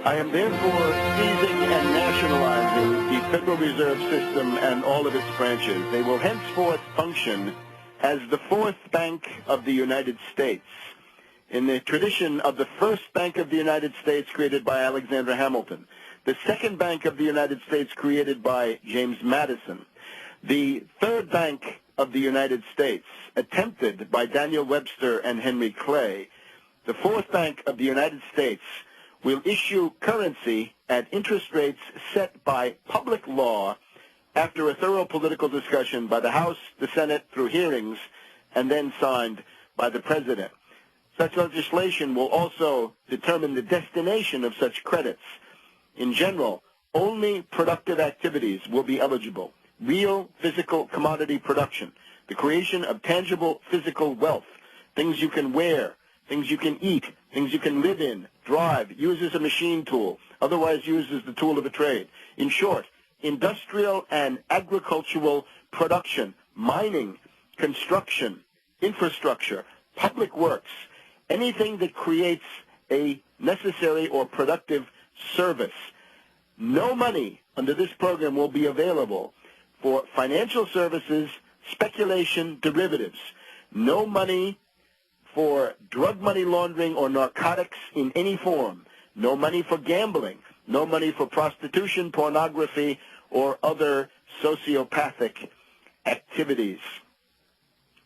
I am therefore seizing and nationalizing the Federal Reserve System and all of its branches. They will henceforth function as the fourth bank of the United States, in the tradition of the first Bank of the United States created by Alexander Hamilton, the second Bank of the United States created by James Madison, the third Bank of the United States attempted by Daniel Webster and Henry Clay. The fourth Bank of the United States will issue currency at interest rates set by public law after a thorough political discussion by the House, the Senate, through hearings, and then signed by the President. Such legislation will also determine the destination of such credits. In general, only productive activities will be eligible. Real physical commodity production, the creation of tangible physical wealth, things you can wear, things you can eat, things you can live in, drive, use as a machine tool, otherwise used as the tool of a trade. In short, industrial and agricultural production, mining, construction, infrastructure, public works, anything that creates a necessary or productive service. No money under this program will be available for financial services, speculation, derivatives. No money for drug money laundering or narcotics in any form. No money for gambling. No money for prostitution, pornography, or other sociopathic activities.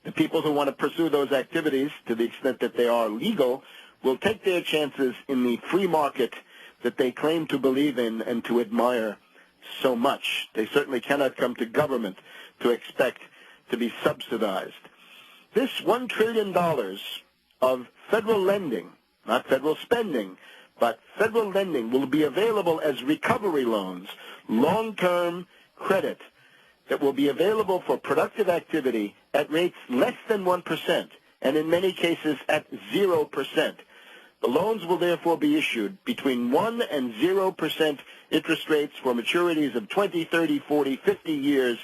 The people who want to pursue those activities, to the extent that they are legal, will take their chances in the free market that they claim to believe in and to admire so much. They certainly cannot come to government to expect to be subsidized. This $1 trillion of federal lending, not federal spending, but federal lending will be available as recovery loans, long-term credit that will be available for productive activity at rates less than 1%, and in many cases at 0%. The loans will therefore be issued between 1 and 0% interest rates for maturities of 20, 30, 40, 50 years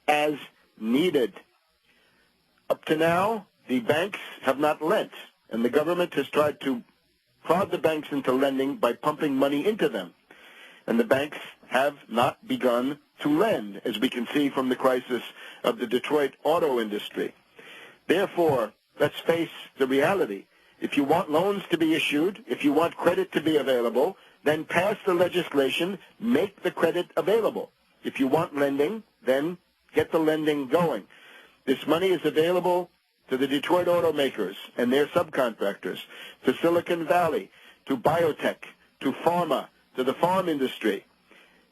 as needed. Up to now, the banks have not lent, and the government has tried to prod the banks into lending by pumping money into them. And the banks have not begun to lend, as we can see from the crisis of the Detroit auto industry. Therefore, let's face the reality. If you want loans to be issued, if you want credit to be available, then pass the legislation, make the credit available. If you want lending, then get the lending going. This money is available to the Detroit automakers and their subcontractors, to Silicon Valley, to biotech, to pharma, to the farm industry,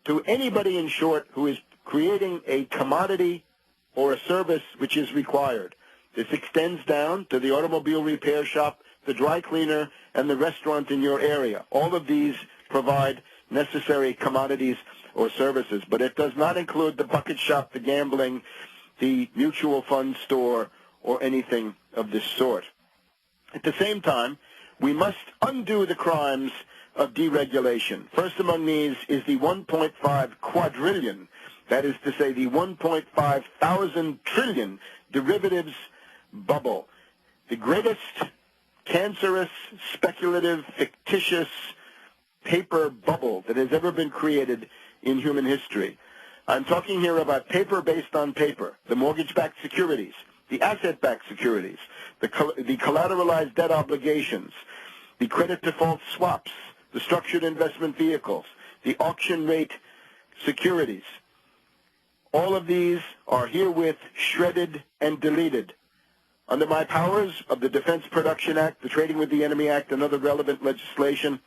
to anybody, in short, who is creating a commodity or a service which is required. This extends down to the automobile repair shop, the dry cleaner, and the restaurant in your area. All of these provide necessary commodities or services, but it does not include the bucket shop, the gambling, the mutual fund store, or anything of this sort. At the same time, we must undo the crimes of deregulation. First among these is the 1.5 quadrillion, that is to say the 1.5 thousand trillion derivatives bubble, the greatest cancerous, speculative, fictitious paper bubble that has ever been created in human history. I'm talking here about paper based on paper, the mortgage-backed securities, the asset-backed securities, the collateralized debt obligations, the credit default swaps, the structured investment vehicles, the auction rate securities. All of these are herewith shredded and deleted. Under my powers of the Defense Production Act, the Trading with the Enemy Act, and other relevant legislation,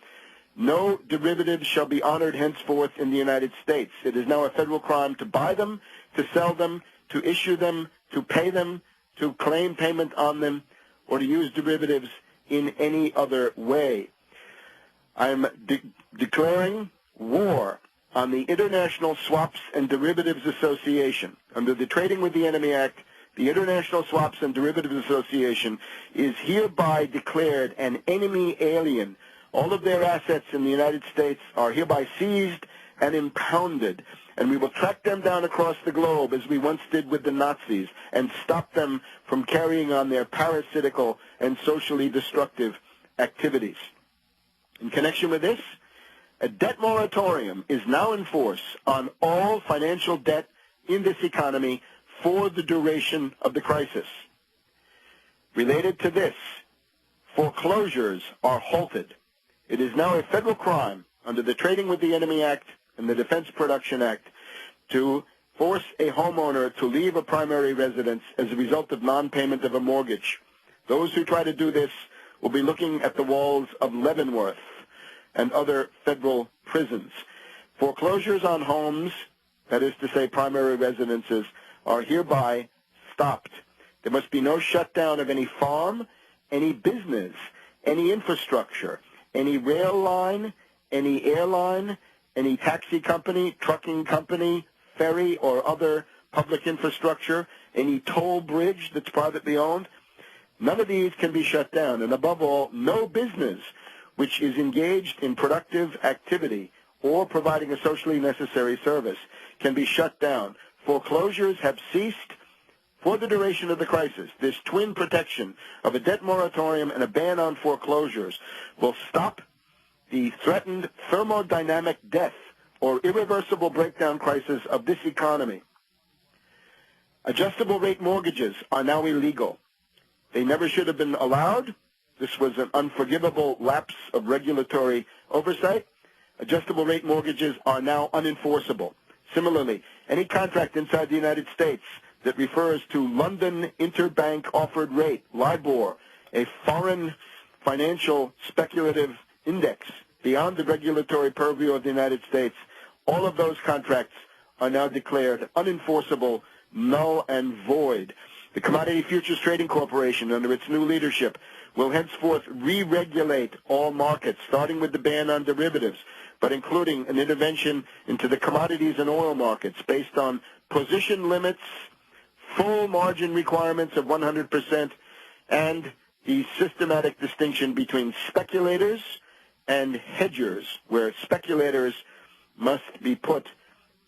no derivatives shall be honored henceforth in the United States. It is now a federal crime to buy them, to sell them, to issue them, to pay them, to claim payment on them, or to use derivatives in any other way. I'm declaring war on the International Swaps and Derivatives Association. Under the Trading with the Enemy Act, the International Swaps and Derivatives Association is hereby declared an enemy alien. All of their assets in the United States are hereby seized and impounded, and we will track them down across the globe as we once did with the Nazis and stop them from carrying on their parasitical and socially destructive activities. In connection with this, A debt moratorium is now in force on all financial debt in this economy for the duration of the crisis. Related to this, foreclosures are halted. It is now a federal crime under the Trading with the Enemy Act and the Defense Production Act to force a homeowner to leave a primary residence as a result of non-payment of a mortgage. Those who try to do this will be looking at the walls of Leavenworth and other federal prisons. Foreclosures on homes, that is to say primary residences, are hereby stopped. There must be no shutdown of any farm, any business, any infrastructure, any rail line, any airline, any taxi company, trucking company, ferry or other public infrastructure, any toll bridge that's privately owned. None of these can be shut down. And above all, no business which is engaged in productive activity or providing a socially necessary service can be shut down. Foreclosures have ceased for the duration of the crisis. This twin protection of a debt moratorium and a ban on foreclosures will stop the threatened thermodynamic death or irreversible breakdown crisis of this economy. Adjustable rate mortgages are now illegal. They never should have been allowed. This was an unforgivable lapse of regulatory oversight. Adjustable rate mortgages are now unenforceable. Similarly, any contract inside the United States that refers to London Interbank Offered Rate, LIBOR, a foreign financial speculative index beyond the regulatory purview of the United States, all of those contracts are now declared unenforceable, null and void. The Commodity Futures Trading Corporation, under its new leadership, will henceforth re-regulate all markets, starting with the ban on derivatives, but including an intervention into the commodities and oil markets based on position limits, full margin requirements of 100%, and the systematic distinction between speculators and hedgers, where speculators must be put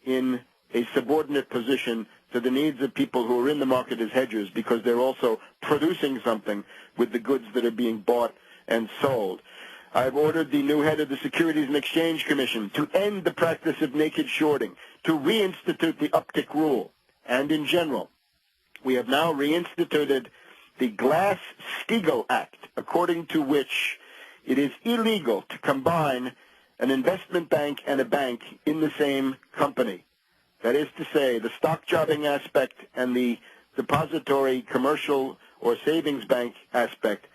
in a subordinate position to the needs of people who are in the market as hedgers because they're also producing something with the goods that are being bought and sold. I've ordered the new head of the Securities and Exchange Commission to end the practice of naked shorting, to reinstitute the uptick rule, and in general, we have now reinstituted the Glass-Steagall Act, according to which it is illegal to combine an investment bank and a bank in the same company. That is to say, the stock jobbing aspect and the depository commercial or savings bank aspect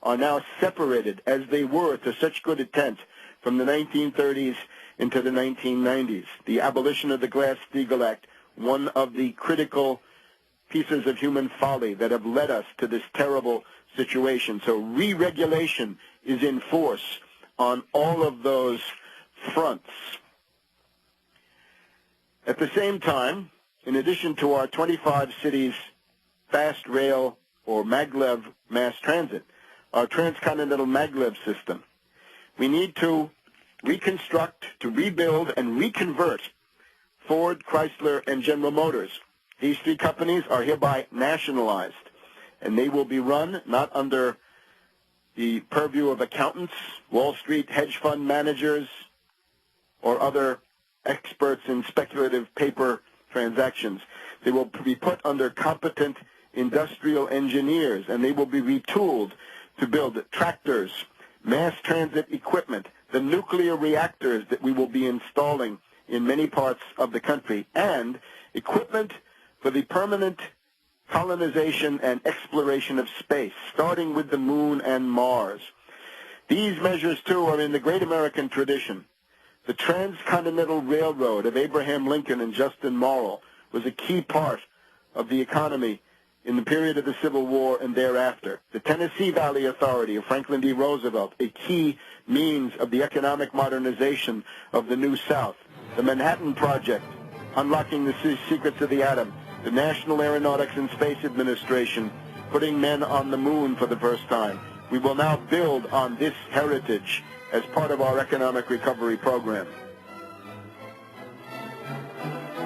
are now separated, as they were to such good intent from the 1930s into the 1990s. The abolition of the Glass-Steagall Act, one of the critical pieces of human folly that have led us to this terrible situation. So re-regulation is in force on all of those fronts. At the same time, in addition to our 25 cities fast rail or maglev mass transit, our transcontinental maglev system, we need to reconstruct, to rebuild, and reconvert Ford, Chrysler, and General Motors. These three companies are hereby nationalized, and they will be run not under the purview of accountants, Wall Street hedge fund managers, or other experts in speculative paper transactions. They will be put under competent industrial engineers, and they will be retooled to build tractors, mass transit equipment, the nuclear reactors that we will be installing in many parts of the country, and equipment for the permanent colonization and exploration of space, starting with the moon and Mars. These measures, too, are in the great American tradition. The Transcontinental Railroad of Abraham Lincoln and Justin Morrill was a key part of the economy in the period of the Civil War and thereafter. The Tennessee Valley Authority of Franklin D. Roosevelt, a key means of the economic modernization of the New South. The Manhattan Project, unlocking the secrets of the atom. The National Aeronautics and Space Administration, putting men on the moon for the first time. We will now build on this heritage as part of our economic recovery program.